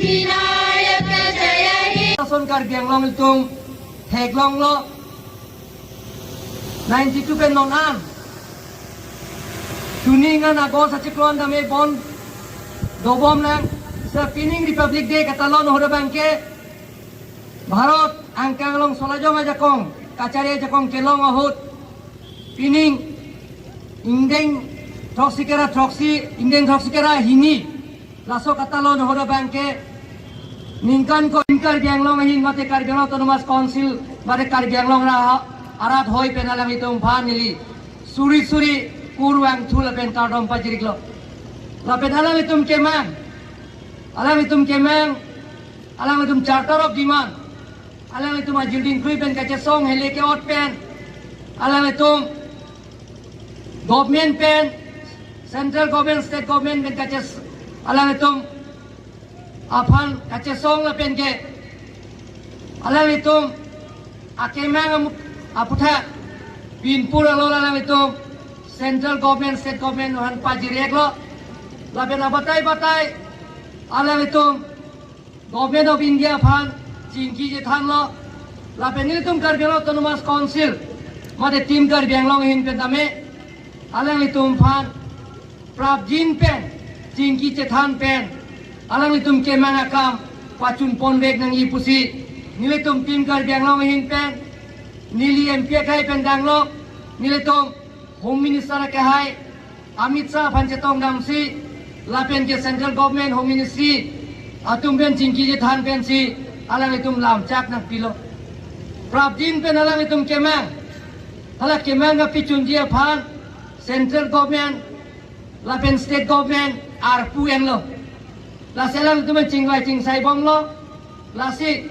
विनायक जय हे Soncar Bianglong Tung Heglong Lo 92 pen non an Tuningan ago sa Chiklon dame bon Dobom nang sa Pining Republic Day katalon hoda bangke Bharat angkanglong solajong ajakong kacari ajakong kelong ahut Pining Indeng Indeng Troxikera hini Laso katalon hoda bangke Ningkan ko inkar Bianglong hin mate Karbianglong Autonomous Council mate Karbianglong ra arat hoi penalang itong panili suri kurwang thula pen kardom pajiriklo lapen alam itum kemang alam itum charter of demand alam itum ajilding kui pen kache song hele ke ot pen alam itum government pen central government state government pen kache alam itum aphan kache song la pen ke alam itum akemang aputha pinpur alo alam itum central government state government han pajirek lo laben batai alam itum government of India phan chinki je than lo laben itum Karbianglong Autonomous Council mate team Karbianglong hin pe dame alam itum phan prabjin pen chinki je than pen alam itum kemanga kam pachun ponbek nang ipusi nilitum team Karbianglong hin pen Nili MP kai pendang lo nilitum Home Minister ke hai Amit Shah pancetong damsi lapen ke central government home ministry atum ben chinki je than pen si alang itum lam chak nak pilo prabjin pen alang itum kemang hala kemang ga pichun dia phan central government lapen state government arpu en lo la selang itum chingwai chingsai bom lo la si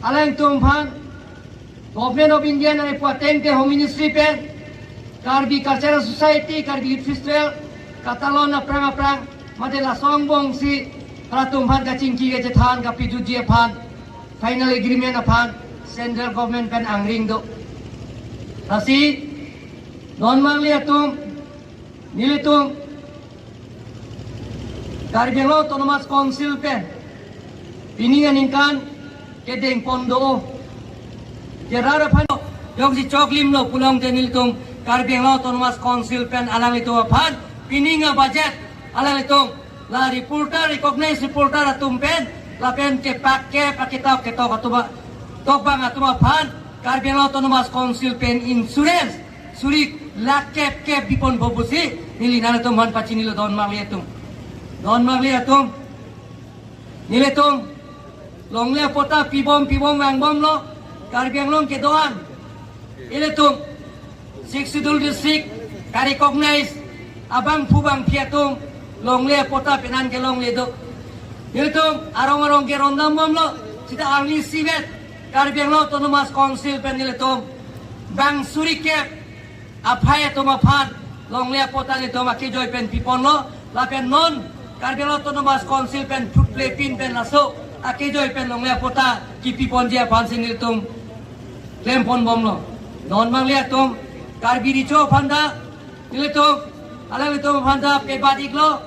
alang itum phan Government of India na ipuateng ke Home Ministry pen Karbi Cultural Society, Karbi Youth Festival Katalon na prang Madela songbong si Ratum pan ka cingki ke jethan ka pijuji pan Final agreement pan Central Government pen angring do Tasi Non mangli atum Nilitum Karbianglong Autonomous Council pen Piningan ingkan Kedeng pondo Jerara pano yung si Choklim lo pulang denil tong Karbianglong Autonomous Council pen alang ito apan pininga budget alang itong la reporter recognize reporter atum pen la pen ke pakke pakita keto katuba tokbang atum apan Karbianglong Autonomous Council pen insurance suri lakep ke bipon bobusi nilina atum han pachinilo don mangli atum nilitung longle pota pibom wangbom lo Karbianglong ke doan iletung Siksidul district recognize abang pubang piatung longle pota penan ke longle do iletung arong ke rondam bom lo sita arni sibet Karbianglong Autonomous Council pen iletung bang suri ke aphaya toma phan longle pota ni toma ke joy pen pipon lo la pen non Karbianglong Autonomous Council pen food play pin pen laso ake joy pen longle pota ki pipon dia phan sin iletung Lempon bom lo, non mang lihat tum, Karbi rico panda, nilai tum, alang itu panda pebat iklo,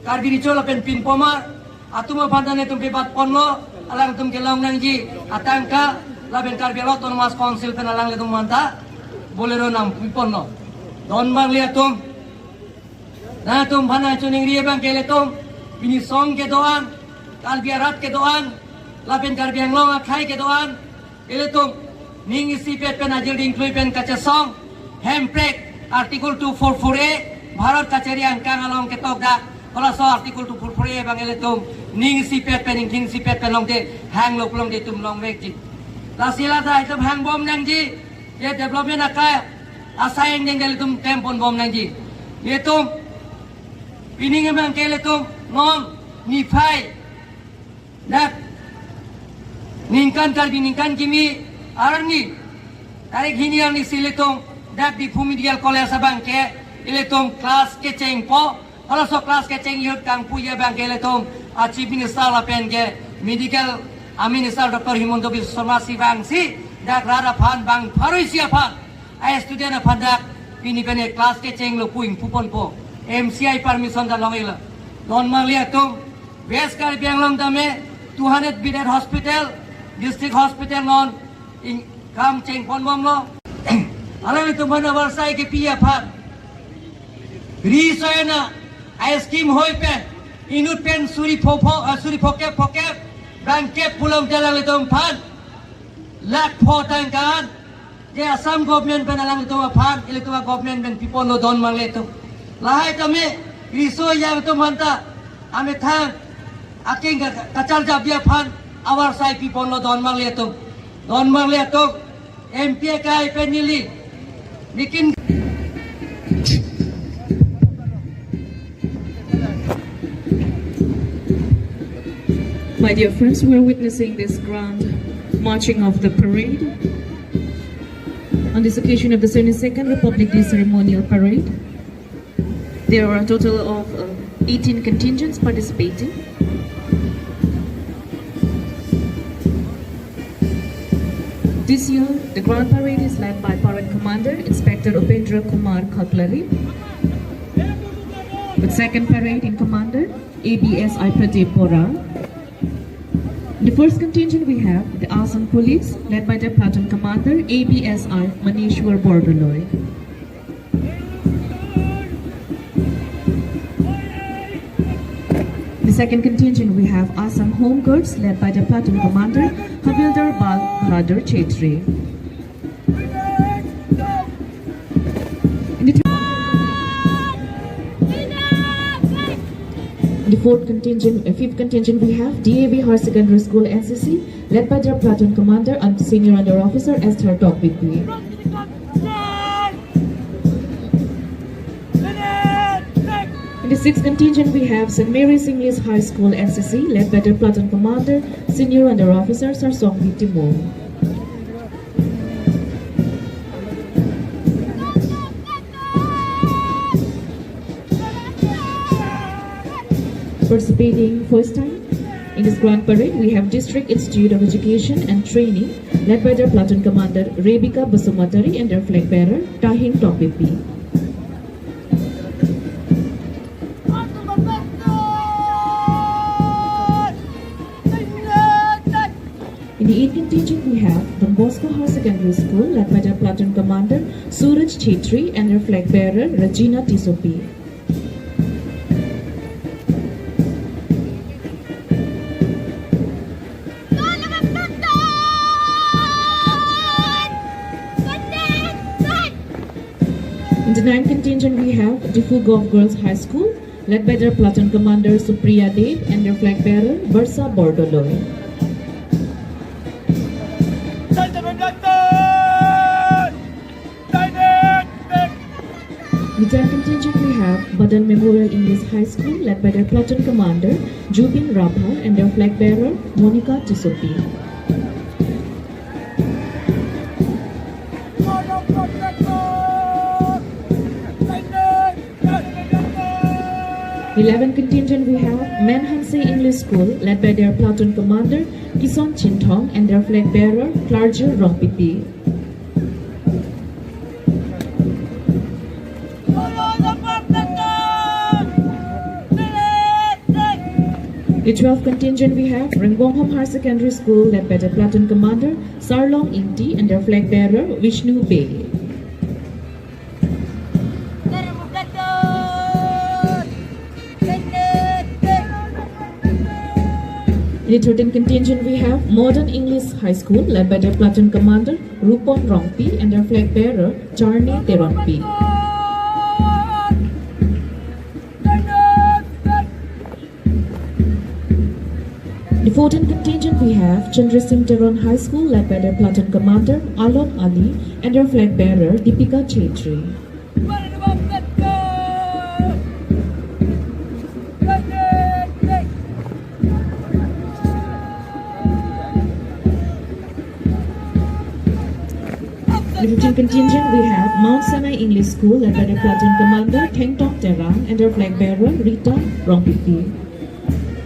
Karbi rico lapen pin pomar, atum panda ne tum pebat pon lo, alang tum kelong nangji, atangka, lapen Karbianglong Autonomous Council pen alang letum manta, bolero nam pipon lo, non mang lihat tum, nah tum panda cuning ria bang kele tum, ini song ke doan, Kalbiarat ke doan, lapen Karbianglong akai ke doan, ele tum ning isi pet pen ajil include pen kaca song handbrake article 244A Bharat kachari angkang along ketok dak kalau so article 244A bang eletum ning isi pet pen ning isi pet pen long de hang lo plong de tum long vek ji la sila da itu hang bom nang ji ye development akai asaing ding eletum tempon bom nang ji yetum pining bang keletum non ni phai dak ningkan Karbi ningkan kimi arni tarik hini arni siletong dak Diphu Medical College sabang ke iletong kelas keceng po kalau so kelas keceng yut kang puya bang ke iletong Chief Minister la pen ke medical Minister Dr. Himonto Biswa Sarma si bang si dak rada phan bang pharoi sia phan ai student phan dak pini pen kelas keceng lo puing pupon po MCI permission da long ila non mang lihat tum West Karbi Anglong Dame 200 bedded hospital district hospital non in kam cheng pon bom lo alang itu mana warsai ke pia phat ri soena ice cream hoi pe inut pen suri poke bangke pulang jalan itu phat lat pho tang kan je asam government pen alang itu phat itu government pen people lo don mang le tu lahai kami ri so yang tu manta ame thang aking kacal jabia phan our side people lo don mang le tu MP kai penili bikin. My dear friends, we are witnessing this grand marching of the parade on this occasion of the 72nd Republic Day ceremonial parade. There are a total of 18 contingents participating. This year, the Grand Parade is led by Parade Commander Inspector Upendra Kumar Khatlari. With second parade in commander, ABS Pradeep Bora. The first contingent we have the Assam Police, led by their platoon commander ABSI Manishwar Bordoloy. The second contingent we have Assam Home Guards, led by the platoon commander Havildar Bal Bahadur Chetri. The fifth contingent we have DAV Higher Secondary School NCC, led by their platoon commander and senior under officer Esther Tokbikwi. In the sixth contingent we have St. Mary's English High School NCC, led by their platoon commander senior under officer Sarsongbi Timur. Participating first time in this grand parade, we have District Institute of Education and Training, led by their platoon commander Rebecca Basumatari and their flag bearer Tahin Topipi. In the 8th contingent, we have Don Bosco Higher Secondary School, led by their platoon commander Suraj Chetri and their flag bearer Regina Tisopi. In the 9th contingent, we have Diphu Girls High School, led by their platoon commander Supriya Dev and their flag bearer Barsa Bordoloy. In the 10th contingent, we have Badan Memorial English High School, led by their platoon commander Jubin Rabha and their flag bearer Monica Tisopi. In the 11th contingent, we have Manhanse English School, led by their platoon commander Kison Chintong and their flag bearer Clarger Rompipi. The 12th contingent, we have Rengbongham Higher Secondary School, led by their platoon commander Sarlong Inti and their flag bearer Vishnu Bay. In the 13th contingent, we have Modern English High School, led by their platoon commander Rupon Rongpi and their flag bearer Charni Teronpi. In the 14th contingent, we have Chandrasingh Teron High School, led by their platoon commander Alon Ali and their flag bearer Deepika Chetri. In the 15th contingent, we have Mount Sinai English School, led by their platoon commander Teng Tok Terang and their flag bearer Rita Rompipi.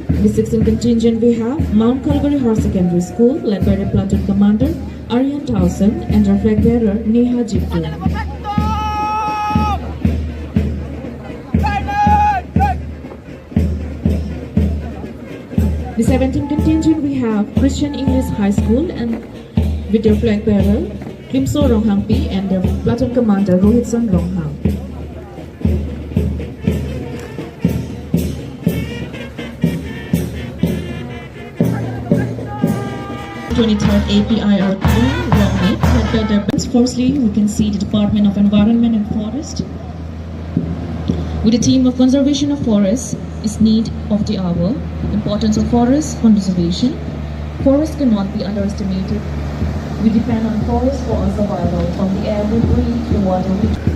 In the 16th contingent, we have Mount Calvary Higher Secondary School, led by their platoon commander Aryan Towson and their flag bearer Neha Jiptu. The 17th contingent we have Christian English High School and with their flag bearer Krimso Ronghangpi and their platoon commander Rohitson Ronghang. 23rd APIR team, Romney, led by their best. Firstly, we can see the Department of Environment and Forest. With the theme of conservation of forests is need of the hour, importance of forest conservation. Forests cannot be underestimated. We depend on forests for our survival, from the air we breathe, the water we drink.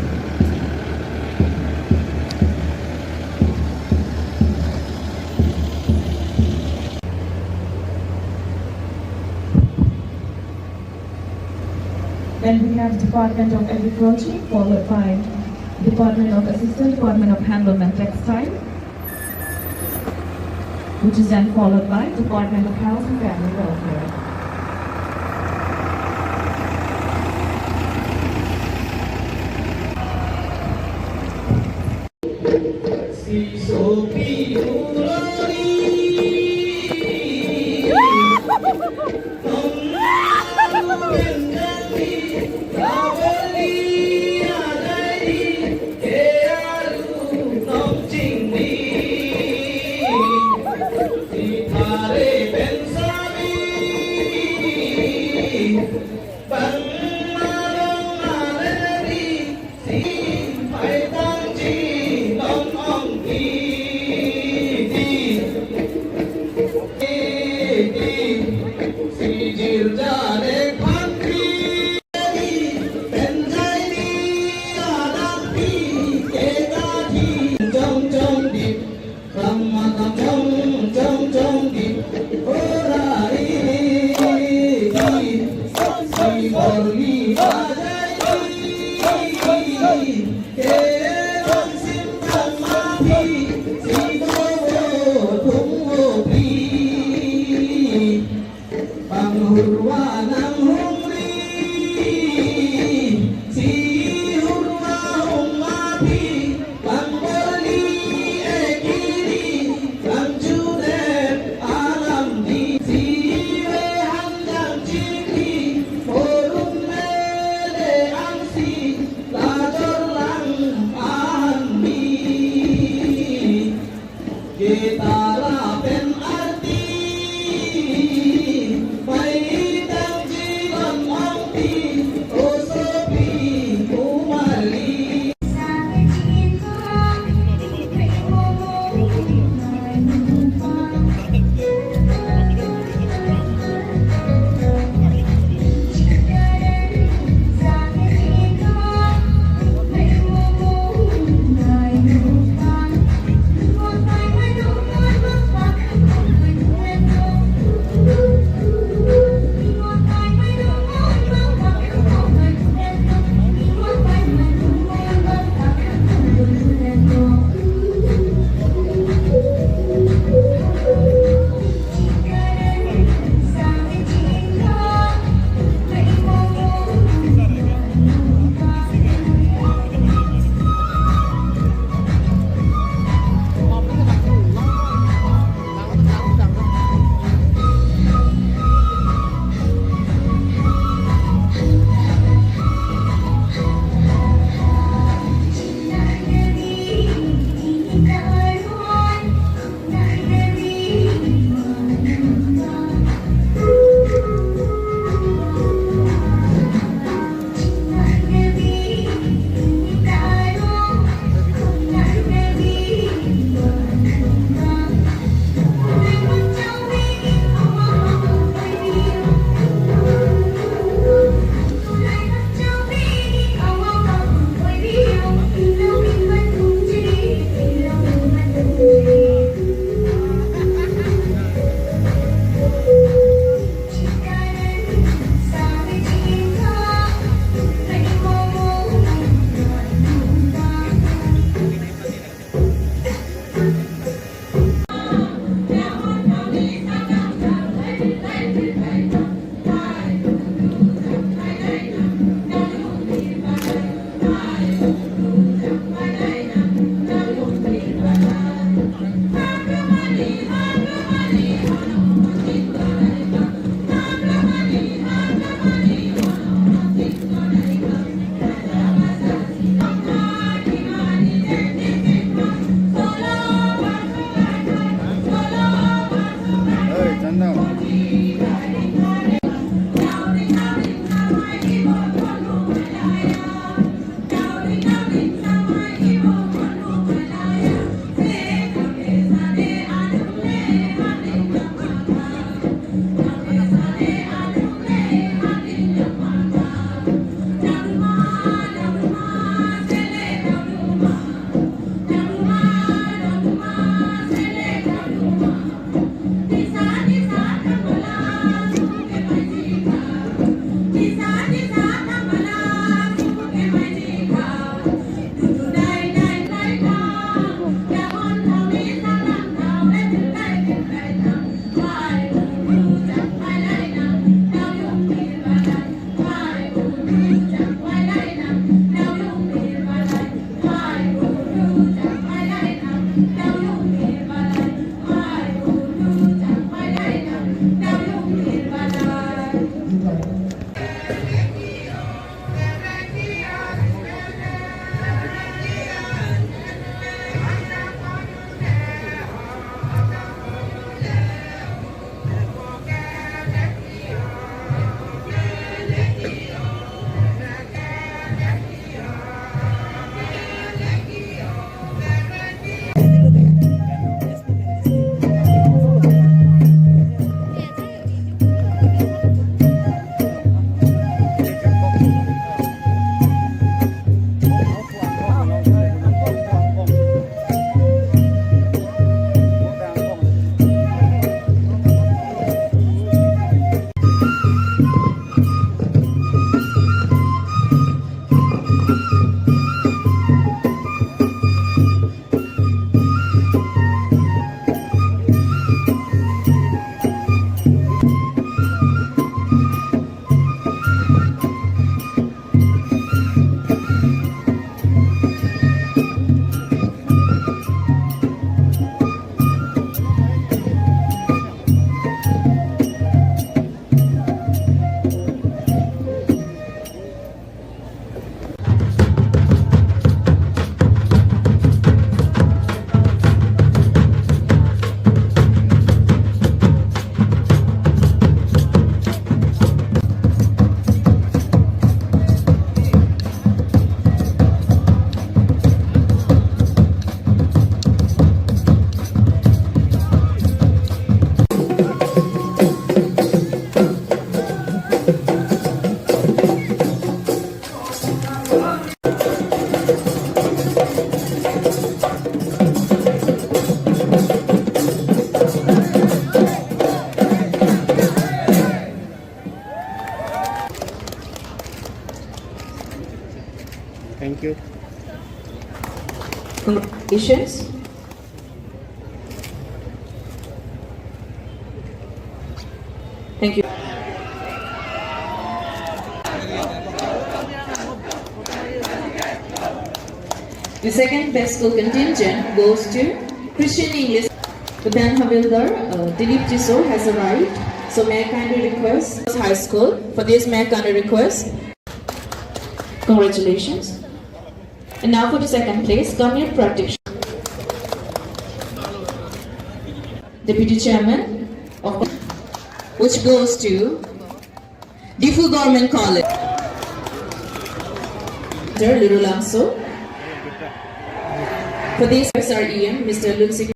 Then we have Department of Agriculture, followed by Department of Assistant, Department of Handloom and Textile, which is then followed by Department of Health and Family Welfare. Thank you. Congratulations. Thank you. The second best school contingent goes to Christian English. Then Havildar Diphu has arrived. So may I kindly request high school. For this, may I kindly request. Congratulations. And now for the second place, Kamir Pratik, Deputy Chairman of, which goes to Diphu Government College. Mr. Lirulamso. For this, SREM, Mr. Lunsik.